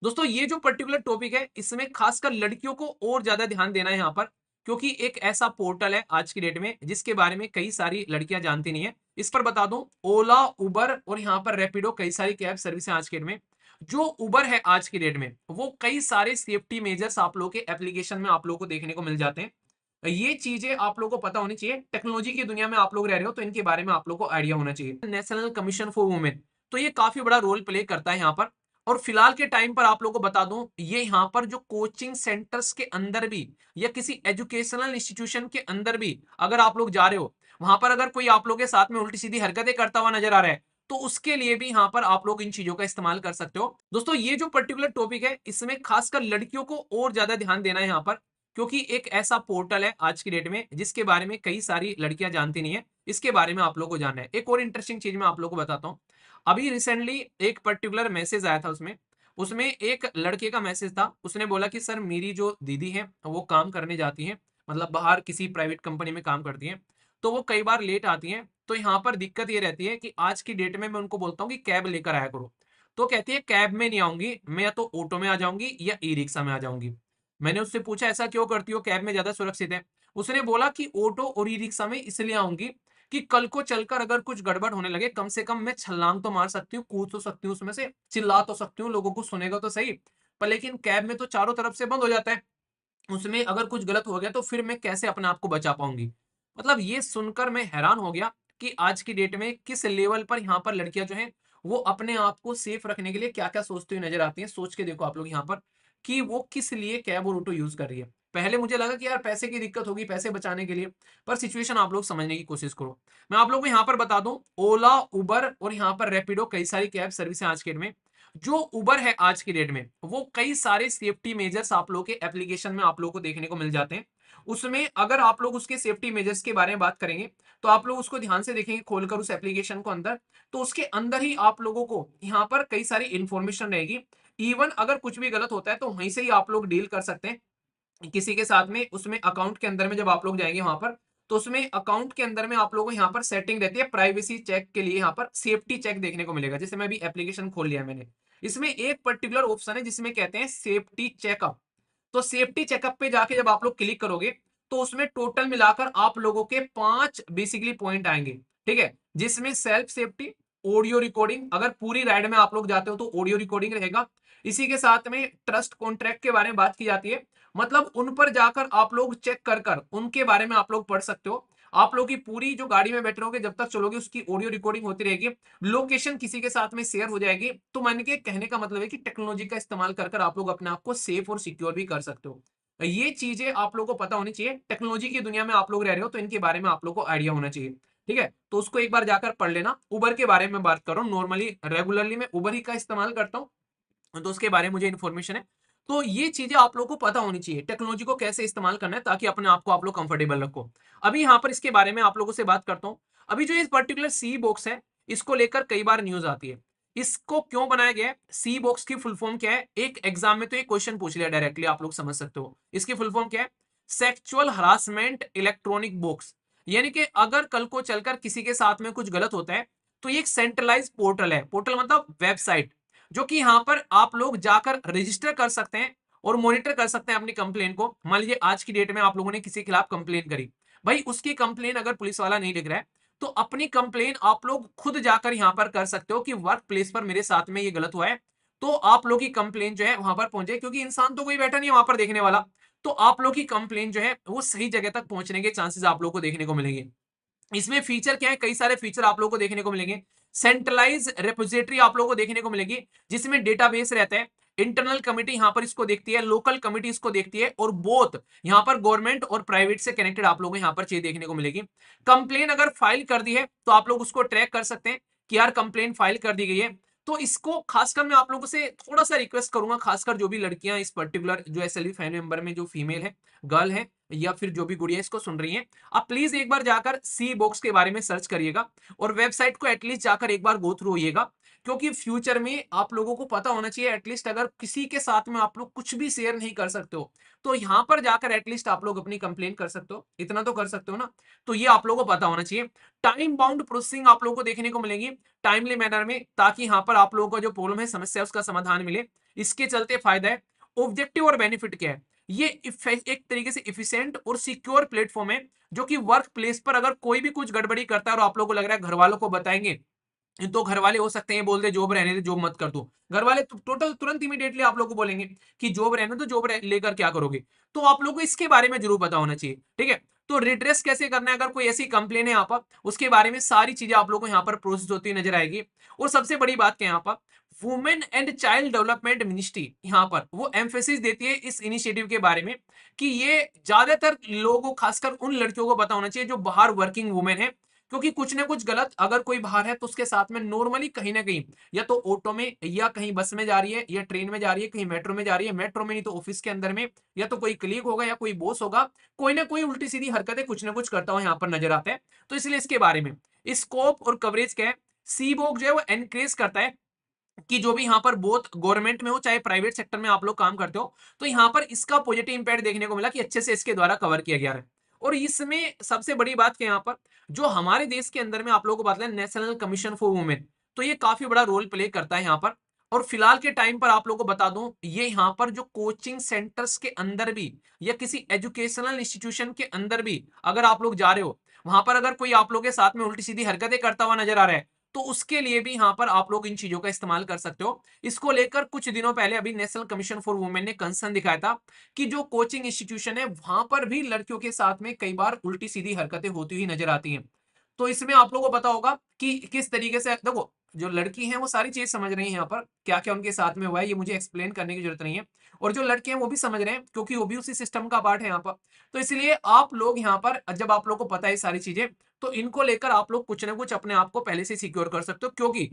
दोस्तों ये जो पर्टिकुलर टॉपिक है इसमें खासकर लड़कियों को और ज्यादा ध्यान देना है यहाँ पर, क्योंकि एक ऐसा पोर्टल है आज की डेट में जिसके बारे में कई सारी लड़कियां जानती नहीं है। इस पर बता दूं, ओला, उबर और यहाँ पर रैपिडो, कई सारी कैब सर्विस है आज की डेट में। जो उबर है आज की डेट में वो कई सारे सेफ्टी मेजर्स आप लोगों के एप्लीकेशन में आप लोगों को देखने को मिल जाते हैं। ये चीजें आप लोगों को पता होनी चाहिए। टेक्नोलॉजी की दुनिया में आप लोग रह रहे हो तो इनके बारे में आप लोगों को आइडिया होना चाहिए। नेशनल कमीशन फॉर वुमेन, तो ये काफी बड़ा रोल प्ले करता है यहाँ पर। और फिलहाल के टाइम पर आप लोगों को बता दूं, ये यहाँ पर जो कोचिंग सेंटर्स के अंदर भी या किसी एजुकेशनल इंस्टीट्यूशन के अंदर भी अगर आप लोग जा रहे हो, वहां पर अगर कोई आप लोग के साथ में उल्टी सीधी हरकतें करता हुआ नजर आ रहा है तो उसके लिए भी यहाँ पर आप लोग इन चीजों का इस्तेमाल कर सकते हो। दोस्तों ये जो पर्टिकुलर टॉपिक है इसमें खासकर लड़कियों को और ज्यादा ध्यान देना है यहाँ पर, क्योंकि एक ऐसा पोर्टल है आज की डेट में जिसके बारे में कई सारी लड़कियां जानती नहीं है। इसके बारे में आप लोग को जानना है। एक और इंटरेस्टिंग चीज मैं आप लोग को बताता हूँ। अभी रिसेंटली एक पर्टिकुलर मैसेज आया था, उसमें उसमें एक लड़के का मैसेज था। उसने बोला कि सर मेरी जो दीदी है वो काम करने जाती है, मतलब बाहर किसी प्राइवेट कंपनी में काम करती है, तो वो कई बार लेट आती हैं। तो यहाँ पर दिक्कत ये रहती है कि आज की डेट में मैं उनको बोलता हूँ कि कैब लेकर आया करो, तो कहती है कैब में नहीं आऊंगी, मैं या तो ऑटो में आ जाऊंगी या ई रिक्शा में आ जाऊंगी। मैंने उससे पूछा ऐसा क्यों करती हो, कैब में ज्यादा सुरक्षित है। उसने बोला कि ऑटो और ई रिक्शा में इसलिए आऊंगी कि कल को चलकर अगर कुछ गड़बड़ होने लगे, कम से कम मैं छलांग तो मार सकती हूँ, कूद तो सकती हूँ उसमें से, चिल्ला तो सकती हूँ, लोगों को सुनेगा तो सही। पर लेकिन कैब में तो चारों तरफ से बंद हो जाता है, उसमें अगर कुछ गलत हो गया तो फिर मैं कैसे अपने आप को बचा पाऊंगी। मतलब ये सुनकर मैं हैरान हो गया कि आज की डेट में किस लेवल पर यहाँ पर लड़कियां जो हैं वो अपने आप को सेफ रखने के लिए क्या क्या सोचती हुई नजर आती हैं। सोच के देखो आप लोग यहाँ पर कि वो किस लिए कैब और ऑटो यूज कर रही है। पहले मुझे लगा कि यार पैसे की दिक्कत होगी, पैसे बचाने के लिए, पर सिचुएशन आप लोग समझने की कोशिश करो। मैं आप लोग को यहाँ पर बता दूं, ओला, उबर और यहाँ पर रैपिडो, कई सारी कैब सर्विस है आज के डेट में। जो उबर है आज की डेट में वो कई सारे सेफ्टी मेजर्स आप लोग के एप्लीकेशन में आप लोग को देखने को मिल जाते हैं। उसमें अगर आप लोग उसके सेफ्टी मेजर्स के बारे में बात करेंगे तो आप लोग उसको ध्यान से देखेंगे खोलकर उस एप्लीकेशन को अंदर, तो उसके अंदर ही आप लोगों को यहाँ पर कई सारी इंफॉर्मेशन रहेगी। इवन अगर कुछ भी गलत होता है तो वहीं से ही आप लोग डील कर सकते हैं किसी के साथ में। उसमें अकाउंट के अंदर में जब आप लोग जाएंगे वहां पर, तो उसमें अकाउंट के अंदर में आप लोगों को यहाँ पर सेटिंग रहती है प्राइवेसी चेक के लिए, यहाँ पर सेफ्टी चेक देखने को मिलेगा। जैसे मैं अभी एप्लीकेशन खोल लिया मैंने, इसमें एक पर्टिकुलर ऑप्शन है जिसमें कहते हैं सेफ्टी चेकअप। तो सेफ्टी चेकअप पे जाके जब आप लोग क्लिक करोगे तो उसमें टोटल मिलाकर आप लोगों के 5 बेसिकली पॉइंट आएंगे, ठीक है, जिसमें सेल्फ सेफ्टी, ऑडियो रिकॉर्डिंग, अगर पूरी राइड में आप लोग जाते हो तो ऑडियो रिकॉर्डिंग रहेगा। इसी के साथ में ट्रस्ट कॉन्ट्रैक्ट के बारे में बात की जाती है, मतलब उन पर जाकर आप लोग चेक कर कर उनके बारे में आप लोग पढ़ सकते हो। आप लोग की पूरी जो गाड़ी में बैठे रहोगे जब तक चलोगे उसकी ऑडियो रिकॉर्डिंग होती रहेगी, लोकेशन किसी के साथ में शेयर हो जाएगी। तो मान के कहने का मतलब है कि टेक्नोलॉजी का इस्तेमाल कर कर आप लोग अपने आप को सेफ और सिक्योर भी कर सकते हो। ये चीजें आप लोगों को पता होनी चाहिए। टेक्नोलॉजी की दुनिया में आप लोग रह रहे हो तो इनके बारे में आप लोग को आइडिया होना चाहिए, ठीक है। तो उसको एक बार जाकर पढ़ लेना। उबर के बारे में बात कर रहा हूँ, नॉर्मली रेगुलरली मैं उबर ही का इस्तेमाल करता हूँ, तो उसके बारे में मुझे इन्फॉर्मेशन है। तो ये चीजें आप लोगों को पता होनी चाहिए, टेक्नोलॉजी को कैसे इस्तेमाल करना है ताकि अपने आप को आप लोग कंफर्टेबल रखो। अभी यहाँ पर इसके बारे में आप लोगों से बात करता हूँ। अभी जो ये पर्टिकुलर सी बॉक्स है इसको लेकर कई बार न्यूज आती है। इसको क्यों बनाया गया है, सी बॉक्स की फुल फॉर्म क्या है, एक एग्जाम में तो एक क्वेश्चन पूछ लिया डायरेक्टली, आप लोग समझ सकते हो इसकी फुल फॉर्म क्या है। Sexual harassment electronic box. यानी कि अगर कल को चलकर किसी के साथ में कुछ गलत होता है तो ये एक सेंट्रलाइज पोर्टल है, पोर्टल मतलब वेबसाइट, जो कि यहाँ पर आप लोग जाकर रजिस्टर कर सकते हैं और मॉनिटर कर सकते हैं अपनी कंप्लेन को। मान लीजिए आज की डेट में आप लोगों ने किसी के खिलाफ कंप्लेन करी, भाई उसकी कंप्लेन अगर पुलिस वाला नहीं लिख रहा है तो अपनी कंप्लेन आप लोग खुद जाकर यहाँ पर कर सकते हो कि वर्क प्लेस पर मेरे साथ में ये गलत हुआ है। तो आप लोग की कंप्लेन जो है वहां पर पहुंचे, क्योंकि इंसान तो कोई बैठा नहीं है वहां पर देखने वाला। तो आप लोग की कंप्लेन जो है वो सही जगह तक पहुंचने के चांसेस आप लोग को देखने को मिलेंगे। इसमें फीचर क्या है, कई सारे फीचर आप लोगों को देखने को मिलेंगे। सेंट्रलाइज रेपोजिटरी आप लोगों को देखने को मिलेगी जिसमें डेटाबेस रहता है। इंटरनल कमिटी यहाँ पर इसको देखती है, लोकल कमिटी इसको देखती है, और बोथ यहाँ पर गवर्नमेंट और प्राइवेट से कनेक्टेड आप लोगों को यहाँ पर चीज देखने को मिलेगी। कंप्लेन अगर फाइल कर दी है तो आप लोग उसको ट्रैक कर सकते हैं कि यार कंप्लेन फाइल कर दी गई है। तो इसको खासकर मैं आप लोगों से थोड़ा सा रिक्वेस्ट करूंगा, खासकर जो भी लड़कियां इस पर्टिकुलर जो एसएलवी फैमिली मेंबर में जो फीमेल है, गर्ल है, या फिर जो भी गुड़िया इसको सुन रही हैं, आप प्लीज एक बार जाकर सी बॉक्स के बारे में सर्च करिएगा और वेबसाइट को एटलीस्ट जाकर एक बार गो थ्रू होइएगा। क्योंकि फ्यूचर में आप लोगों को पता होना चाहिए एटलीस्ट अगर किसी के साथ में आप लोग कुछ भी शेयर नहीं कर सकते हो तो यहां पर जाकर एटलीस्ट आप लोग अपनी कंप्लेन कर सकते हो, इतना तो कर सकते हो ना। तो ये आप लोगों को पता होना चाहिए। टाइम बाउंड प्रोसेसिंग आप लोगों को देखने को मिलेंगी टाइमली मैनर में, ताकि यहां पर आप लोगों का जो प्रॉब्लम है, समस्या है, उसका समाधान मिले। इसके चलते फायदा है। ऑब्जेक्टिव और बेनिफिट क्या है, ये एक तरीके से इफिशिएंट और सिक्योर प्लेटफॉर्म है, जो कि वर्क प्लेस पर अगर कोई भी कुछ गड़बड़ी करता है और आप लोगों को लग रहा है घर वालों को बताएंगे, तो घर वाले हो सकते हैं बोल दे जॉब रहने दे, जॉब मत कर दो। घर वाले टोटल तुरंत इमीडिएटली आप लोग को बोलेंगे कि जॉब रहने दो, जॉब लेकर क्या करोगे। तो आप लोग को इसके बारे में जरूर पता होना चाहिए, ठीक है। तो रिड्रेस कैसे करना है, अगर कोई ऐसी कंप्लेन है यहाँ पर, उसके बारे में सारी चीजें आप लोग को यहाँ पर प्रोसेस होती नजर आएगी। और सबसे बड़ी बात क्या यहाँ पर, women and child development ministry यहाँ पर वो एम्फेसिस देती है इस इनिशिएटिव के बारे में, कि ये ज्यादातर लोगों, खासकर उन लड़कियों को पता होना चाहिए जो बाहर वर्किंग वुमेन है। क्योंकि कुछ ना कुछ गलत अगर कोई बाहर है तो उसके साथ में नॉर्मली कहीं ना कहीं, या तो ऑटो में, या कहीं बस में जा रही है, या ट्रेन में जा रही है, कहीं मेट्रो में जा रही है, मेट्रो में नहीं तो ऑफिस के अंदर में, या तो कोई कलीग होगा या कोई बॉस होगा, कोई ना कोई उल्टी सीधी हरकतें कुछ ना कुछ करता हुआ यहाँ पर नजर आता है। तो इसलिए इसके बारे में स्कोप और कवरेज क्या है, सीबोक जो है वो एनकरेज करता है कि जो भी यहाँ पर बोथ गवर्नमेंट में हो चाहे प्राइवेट सेक्टर में आप लोग काम करते हो, तो यहाँ पर इसका पॉजिटिव इंपैक्ट देखने को मिला कि अच्छे से इसके द्वारा कवर किया गया है। और इसमें सबसे बड़ी बात क्या यहाँ पर, जो हमारे देश के अंदर में आप लोगों को बात है नेशनल कमीशन फॉर वुमेन, तो ये काफी बड़ा रोल प्ले करता है यहाँ पर। और फिलहाल के टाइम पर आप लोगों को बता दूं, ये यहाँ पर जो कोचिंग सेंटर्स के अंदर भी या किसी एजुकेशनल इंस्टीट्यूशन के अंदर भी अगर आप लोग जा रहे हो, वहां पर अगर कोई आप लोग के साथ में उल्टी सीधी हरकतें करता हुआ नजर आ रहा है, तो उसके लिए भी यहाँ पर आप लोग इन चीजों का इस्तेमाल कर सकते हो। इसको लेकर कुछ दिनों पहले अभी नेशनल कमीशन फॉर वुमेन ने कंसर्न दिखाया था कि जो कोचिंग इंस्टीट्यूशन है वहां पर भी लड़कियों के साथ में कई बार उल्टी सीधी हरकतें होती हुई नजर आती हैं। तो इसमें आप लोगों को पता होगा कि किस तरीके से, देखो जो लड़की हैं वो सारी चीज समझ रही हैं, यहाँ पर क्या क्या उनके साथ में हुआ है ये मुझे एक्सप्लेन करने की जरूरत नहीं है। और जो लड़के हैं वो भी समझ रहे हैं, क्योंकि वो भी उसी सिस्टम का पार्ट है यहाँ पर। तो इसलिए आप लोग यहाँ पर, जब आप लोग को पता है सारी चीजें, तो इनको लेकर आप लोग कुछ ना कुछ अपने आप को पहले से सिक्योर कर सकते हो। क्योंकि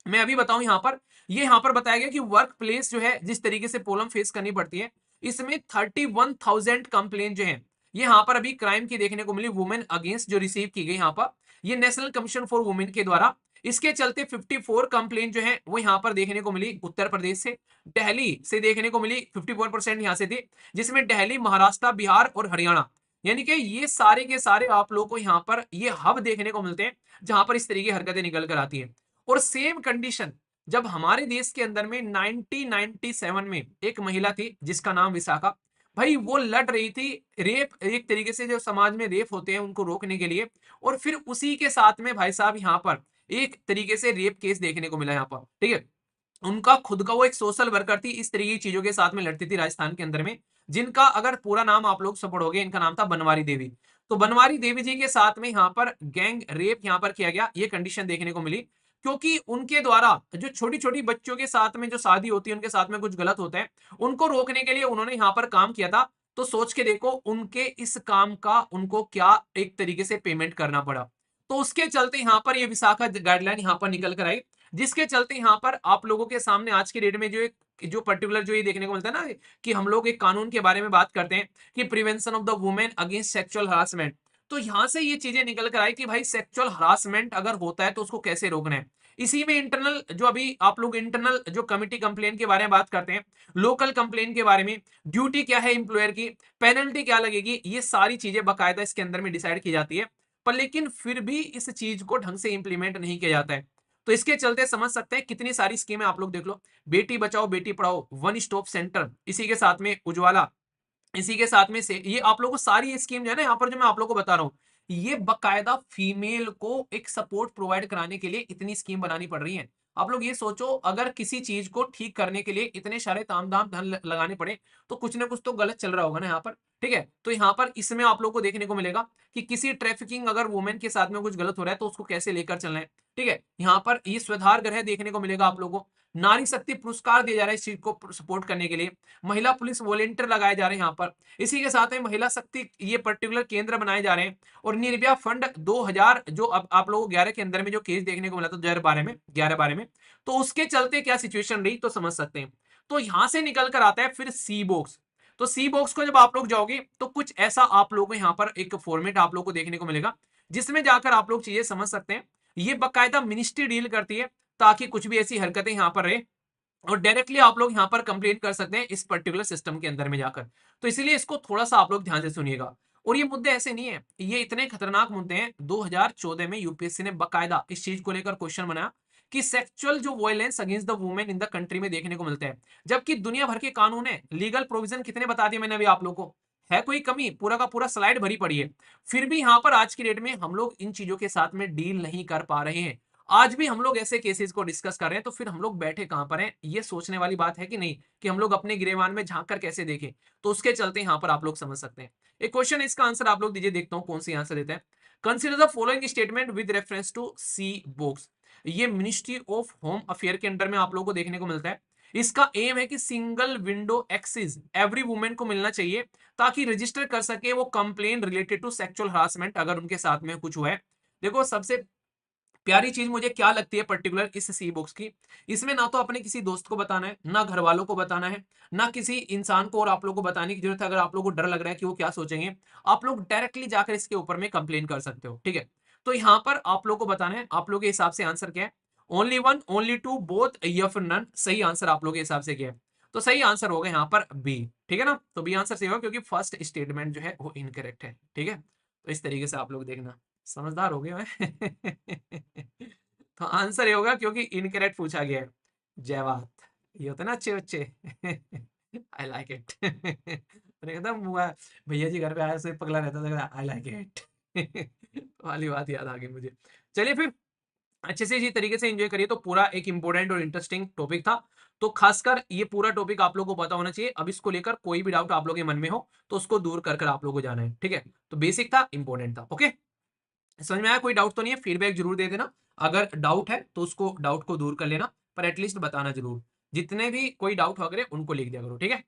मैं अभी बताऊं यहाँ पर, ये यहाँ पर बताया गया कि वर्क प्लेस जो है जिस तरीके से प्रॉब्लम फेस करनी पड़ती है, इसमें 31,000 कंप्लेन जो है ये यहाँ पर अभी क्राइम की देखने को मिली वुमेन अगेंस्ट, जो रिसीव की गई यहाँ पर ये नेशनल कमीशन फॉर वुमेन के द्वारा। इसके चलते 54 कंप्लेन जो है वो यहाँ पर देखने को मिली उत्तर प्रदेश से, दिल्ली से देखने को मिली 54% यहाँ से थी, जिसमें दिल्ली, महाराष्ट्र, बिहार और हरियाणा, यानी कि ये सारे के सारे आप लोगों को यहाँ पर ये हब देखने को मिलते हैं जहां पर इस तरीके की हरकतें निकल कर आती हैं। और सेम कंडीशन जब हमारे देश के अंदर में 1997 में एक महिला थी जिसका नाम विशाखा, भाई वो लड़ रही थी रेप, एक तरीके से जो समाज में रेप होते हैं उनको रोकने के लिए। और फिर उसी के साथ में भाई साहब यहाँ पर एक तरीके से रेप केस देखने को मिला यहाँ पर, ठीक है। उनका खुद का वो एक सोशल वर्कर थी, इस तरीके की चीजों के साथ में लड़ती थी राजस्थान के अंदर में, जिनका अगर पूरा नाम आप लोग सब पढ़ोगे, इनका नाम था बनवारी देवी। तो बनवारी देवी जी के साथ में यहाँ पर गैंग रेप यहाँ पर किया गया, ये कंडीशन देखने को मिली। क्योंकि उनके द्वारा जो छोटी छोटी बच्चों के साथ में जो शादी होती है, उनके साथ में कुछ गलत होता है, उनको रोकने के लिए उन्होंने यहाँ पर काम किया था। तो सोच के देखो उनके इस काम का उनको क्या एक तरीके से पेमेंट करना पड़ा। तो उसके चलते यहाँ पर ये विशाखा गाइडलाइन यहाँ पर निकल कर आई, जिसके चलते यहाँ पर आप लोगों के सामने आज की डेट में जो एक जो पर्टिकुलर जो ये देखने को मिलता है ना, कि हम लोग एक कानून के बारे में बात करते हैं कि prevention of the women against sexual harassment. तो यहां से ये चीजें निकल कर आई कि भाई सेक्सुअल हरासमेंट अगर होता है तो उसको कैसे रोकना है। इसी में इंटरनल जो अभी आप लोग इंटरनल जो कमिटी कंप्लेन के बारे में बात करते हैं, लोकल कंप्लेन के बारे में, ड्यूटी क्या है एम्प्लॉयर की, पेनल्टी क्या लगेगी, ये सारी चीजें बकायदा इसके अंदर में डिसाइड की जाती है। पर लेकिन फिर भी इस चीज को ढंग से इंप्लीमेंट नहीं किया जाता है। तो इसके चलते समझ सकते हैं कितनी सारी स्कीमें आप लोग देख लो, Beti Bachao Beti Padhao, one stop centre, इसी के साथ में उज्ज्वला, इसी के साथ में से ये आप लोगों को सारी स्कीम जो है ना यहाँ पर जो मैं आप लोगों को बता रहा हूँ, ये बकायदा फीमेल को एक सपोर्ट प्रोवाइड कराने के लिए इतनी स्कीम बनानी पड़ रही है। आप लोग ये सोचो अगर किसी चीज को ठीक करने के लिए इतने सारे ताम दाम धन लगाने पड़े, तो कुछ ना कुछ तो गलत चल रहा होगा ना यहाँ पर, ठीक है। तो यहाँ पर इसमें आप लोग को देखने को मिलेगा कि किसी ट्रैफिकिंग अगर वुमेन के साथ में कुछ गलत हो रहा है तो उसको कैसे लेकर चलना है, ठीक है। यहाँ पर ये सुधार ग्रह देखने को मिलेगा आप लोगों को। नारी शक्ति पुरस्कार दिया जा रहा है इस चीज को सपोर्ट करने के लिए। महिला पुलिस वॉलेंटियर लगाए जा रहे हैं यहाँ पर। इसी के साथ में महिला शक्ति ये पर्टिकुलर केंद्र बनाए जा रहे हैं। और निर्भया फंड 2000 जो अब आप लोगों को 11 के अंदर में जो केस देखने को मिला था 2012 में, 11-12 में, तो उसके चलते क्या सिचुएशन रही तो समझ सकते हैं। तो यहां से निकल कर आता है फिर सी बॉक्स। तो सी बॉक्स को जब आप लोग जाओगे तो कुछ ऐसा आप लोगों को यहाँ पर एक फॉर्मेट आप लोग को देखने को मिलेगा, जिसमें जाकर आप लोग चीजें समझ सकते हैं। ये बकायदा मिनिस्ट्री डील करती है। ताकि कुछ भी ऐसी हरकतें यहाँ पर रहे और डायरेक्टली आप लोग यहाँ पर कंप्लेंट कर सकते हैं इस पर्टिकुलर सिस्टम के अंदर में जाकर। तो इसीलिए इसको थोड़ा सा आप लोग ध्यान से सुनिएगा। और ये मुद्दे ऐसे नहीं है, ये इतने खतरनाक मुद्दे हैं। 2014 में यूपीएससी ने बकायदा इस चीज को लेकर क्वेश्चन बनाया कि सेक्सुअल जो violence against the women in the country में देखने को मिलता है, जबकि दुनिया भर के कानून है, लीगल प्रोविजन कितने बता दिए मैंने अभी आप लोगों को, है कोई कमी? पूरा का पूरा स्लाइड भरी पड़ी है। फिर भी यहाँ पर आज की डेट में हम लोग इन चीजों के साथ में डील नहीं कर पा रहे हैं। आज भी हम लोग ऐसे केसेस को डिस्कस कर रहे हैं, तो फिर हम लोग बैठे कहां पर हैं? ये सोचने वाली बात है कि नहीं, कि हम लोग अपने गिरेबान में झांक कर कैसे देखें। तो उसके चलते यहाँ पर आप लोग समझ सकते हैं। एक क्वेश्चन है, इसका आंसर आप लोग दीजिए, देखता हूं कौन सी आंसर देता है। Consider the following statement with reference to C books. ये मिनिस्ट्री ऑफ होम अफेयर के अंडर में आप लोगों को देखने को मिलता है। इसका एम है कि single window access every women को मिलना चाहिए, ताकि रजिस्टर कर सके वो complain related to sexual harassment अगर उनके साथ में कुछ हुआ है। देखो, सबसे प्यारी चीज मुझे क्या लगती है पर्टिकुलर इस सी बुक्स की, इसमें ना तो अपने किसी दोस्त को बताना है, ना घर वालों को बताना है, ना किसी इंसान को और आप लोगों को बताने की जरूरत है। अगर आप लोगों को डर लग रहा है कि वो क्या सोचेंगे, आप लोग डायरेक्टली जाकर इसके ऊपर में कंप्लेन कर सकते हो, ठीक है। तो यहाँ पर आप लोग को बताना है, आप लोग के हिसाब से आंसर क्या है? Only one, only two, both या फिर नन। सही आंसर आप लोग के हिसाब से क्या है? तो सही आंसर होगा यहाँ पर बी, ठीक है ना। तो बी आंसर सही होगा, क्योंकि फर्स्ट स्टेटमेंट जो है वो इनकरेक्ट है, ठीक है। तो इस तरीके से आप लोग देखना, समझदार हो गए मैं। तो आंसर ये होगा, क्योंकि इनकरेक्ट पूछा गया है। जय बात। ये होता है ना अच्छे बच्चे। I like it. मैंने कहता भैया जी घर पे आया से पगला रहता था, आई लाइक इट। वाली बात याद आ गई मुझे। चलिए फिर, अच्छे से इसी तरीके से एंजॉय करिए। तो पूरा एक इंपॉर्टेंट और इंटरेस्टिंग टॉपिक था। तो खासकर ये पूरा टॉपिक आप लोगों को पता होना चाहिए। अब इसको लेकर कोई भी डाउट आप लोगों के मन में हो तो उसको दूर कर कर आप लोगों को जाना है, ठीक है। तो बेसिक था, इंपॉर्टेंट था, ओके। समझ में आया? कोई डाउट तो नहीं है? फीडबैक जरूर दे देना। अगर डाउट है तो उसको डाउट को दूर कर लेना, पर एटलीस्ट बताना जरूर। जितने भी कोई डाउट वगैरह उनको लिख दिया करो, ठीक है।